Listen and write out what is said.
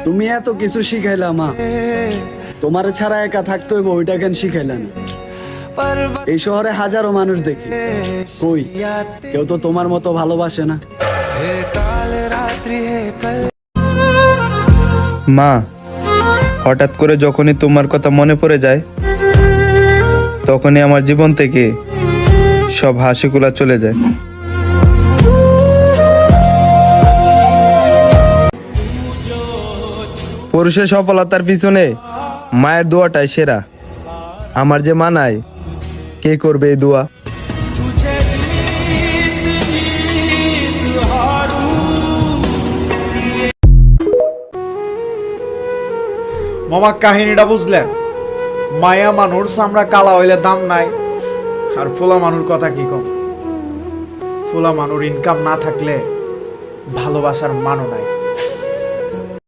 তুমি এত কিছু শিখাইলা মা, তোমার ছাড়া একা থাকতে হইব ওইটা কেন শিখাইলা না? এই শহরে হাজারো মানুষ দেখি, কই কেউ তো তোমার মতো ভালোবাসে না। মা, হঠাৎ করে যখনই তোমার কথা মনে পড়ে যায় তখনই আমার জীবন থেকে সব হাসিগুলা চলে যায়। পুরুষের সফলতার পিছনে মায়ের দোয়াটাই সেরা। আমার যে মানায়, কে করবে এই দোয়া? মামা কাহিনীটা বুঝলেন? মায়া মানুষ আমরা কালা হইলে দাম নাই, আর ফোলা মানুষ কথা কি কম। ফোলা মানুষ ইনকাম না থাকলে ভালোবাসার মানও নাই।